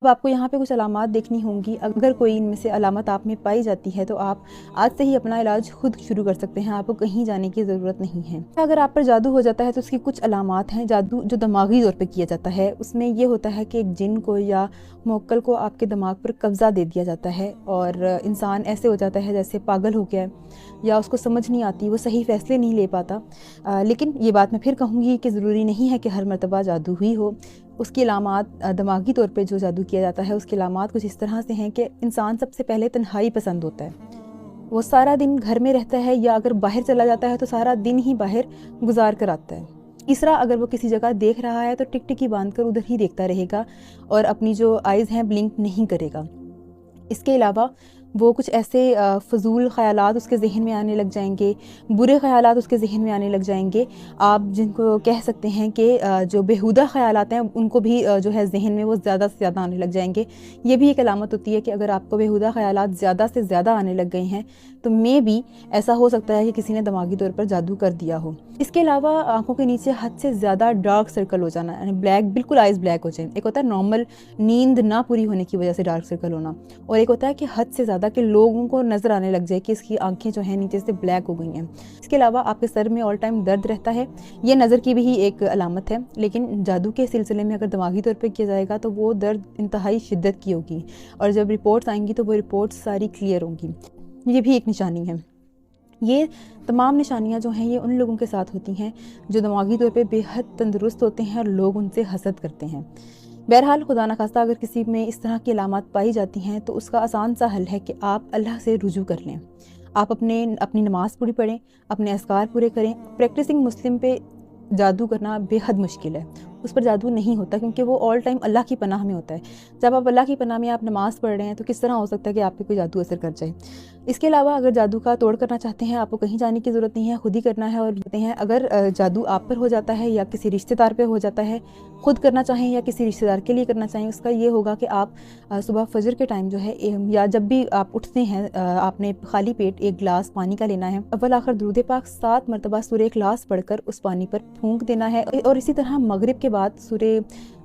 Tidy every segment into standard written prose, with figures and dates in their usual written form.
اب آپ کو یہاں پہ کچھ علامات دیکھنی ہوں گی. اگر کوئی ان میں سے علامت آپ میں پائی جاتی ہے تو آپ آج سے ہی اپنا علاج خود شروع کر سکتے ہیں. آپ کو کہیں جانے کی ضرورت نہیں ہے. اگر آپ پر جادو ہو جاتا ہے تو اس کی کچھ علامات ہیں. جادو جو دماغی طور پہ کیا جاتا ہے اس میں یہ ہوتا ہے کہ ایک جن کو یا موکل کو آپ کے دماغ پر قبضہ دے دیا جاتا ہے اور انسان ایسے ہو جاتا ہے جیسے پاگل ہو گیا ہے یا اس کو سمجھ نہیں آتی, وہ صحیح فیصلے نہیں لے پاتا. لیکن یہ بات میں پھر کہوں گی کہ ضروری نہیں ہے کہ ہر مرتبہ جادو ہی ہو. اس کی علامات دماغی طور پہ جو جادو کیا جاتا ہے اس کی علامات کچھ اس طرح سے ہیں کہ انسان سب سے پہلے تنہائی پسند ہوتا ہے. وہ سارا دن گھر میں رہتا ہے یا اگر باہر چلا جاتا ہے تو سارا دن ہی باہر گزار کر آتا ہے. تیسرا, اگر وہ کسی جگہ دیکھ رہا ہے تو ٹک ٹکی باندھ کر ادھر ہی دیکھتا رہے گا اور اپنی جو آئیز ہیں بلنک نہیں کرے گا. اس کے علاوہ وہ کچھ ایسے فضول خیالات اس کے ذہن میں آنے لگ جائیں گے, برے خیالات اس کے ذہن میں آنے لگ جائیں گے. آپ جن کو کہہ سکتے ہیں کہ جو بیہودہ خیالات ہیں ان کو بھی جو ہے ذہن میں وہ زیادہ سے زیادہ آنے لگ جائیں گے. یہ بھی ایک علامت ہوتی ہے کہ اگر آپ کو بیہودہ خیالات زیادہ سے زیادہ آنے لگ گئے ہیں تو بھی ایسا ہو سکتا ہے کہ کسی نے دماغی طور پر جادو کر دیا ہو. اس کے علاوہ آنکھوں کے نیچے حد سے زیادہ ڈارک سرکل ہو جانا, یعنی بلیک, بالکل آئیز بلیک ہو جائیں. ایک ہوتا ہے نارمل نیند نہ پوری ہونے کی وجہ سے ڈارک سرکل ہونا, اور ایک ہوتا ہے کہ حد سے زیادہ کہ لوگوں کو نظر آنے لگ جائے کہ اس کی آنکھیں جو ہیں نیچے سے بلیک ہو گئی ہیں. اس کے علاوہ آپ کے سر میں آل ٹائم درد رہتا ہے. یہ نظر کی بھی ایک علامت ہے, لیکن جادو کے سلسلے میں اگر دماغی طور پہ کیا جائے گا تو وہ درد انتہائی شدت کی ہوگی, اور جب رپورٹس آئیں گی تو وہ رپورٹس ساری کلیئر ہوں گی. یہ بھی ایک نشانی ہے. یہ تمام نشانیاں جو ہیں یہ ان لوگوں کے ساتھ ہوتی ہیں جو دماغی طور پہ بے حد تندرست ہوتے ہیں اور لوگ ان سے حسد کرتے ہیں. بہرحال خدا نخواستہ اگر کسی میں اس طرح کی علامات پائی جاتی ہیں تو اس کا آسان سا حل ہے کہ آپ اللہ سے رجوع کر لیں. آپ اپنی نماز پوری پڑھیں, اپنے اذکار پورے کریں. پریکٹسنگ مسلم پہ جادو کرنا بے حد مشکل ہے. اس پر جادو نہیں ہوتا کیونکہ وہ آل ٹائم اللہ کی پناہ میں ہوتا ہے. جب آپ اللہ کی پناہ میں آپ نماز پڑھ رہے ہیں تو کس طرح ہو سکتا ہے کہ آپ پہ کوئی جادو اثر کر جائے. اس کے علاوہ اگر جادو کا توڑ کرنا چاہتے ہیں آپ کو کہیں جانے کی ضرورت نہیں ہے, خود ہی کرنا ہے. اور کہتے ہیں اگر جادو آپ پر ہو جاتا ہے یا کسی رشتہ دار پہ ہو جاتا ہے, خود کرنا چاہیں یا کسی رشتہ دار کے لیے کرنا چاہیں, اس کا یہ ہوگا کہ آپ صبح فجر کے ٹائم جو ہے یا جب بھی آپ اٹھتے ہیں آپ نے خالی پیٹ ایک گلاس پانی کا لینا ہے. اول آخر درود پاک 7 مرتبہ سورہ اخلاص پڑھ کر اس پانی پر پھونک دینا ہے, اور اسی طرح مغرب کے بعد سورہ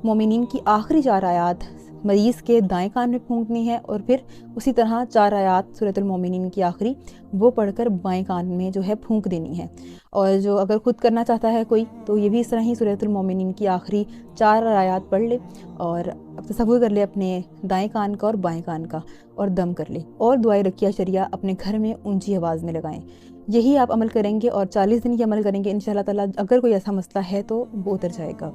مومنین کی آخری 4 آیات مریض کے دائیں کان میں پھونکنی ہے, اور پھر اسی طرح 4 آیات سورۃ المومنین کی آخری وہ پڑھ کر بائیں کان میں جو ہے پھونک دینی ہے. اور جو اگر خود کرنا چاہتا ہے کوئی تو یہ بھی اس طرح ہی سورۃ المومنین کی آخری 4 آیات پڑھ لے اور تصور کر لے اپنے دائیں کان کا اور بائیں کان کا, اور دم کر لے, اور دعائے رقیہ شریعہ اپنے گھر میں اونچی آواز میں لگائیں. یہی آپ عمل کریں گے اور 40 دن یہ عمل کریں گے, انشاءاللہ تعالیٰ اگر کوئی ایسا مسئلہ ہے تو وہ اتر جائے گا.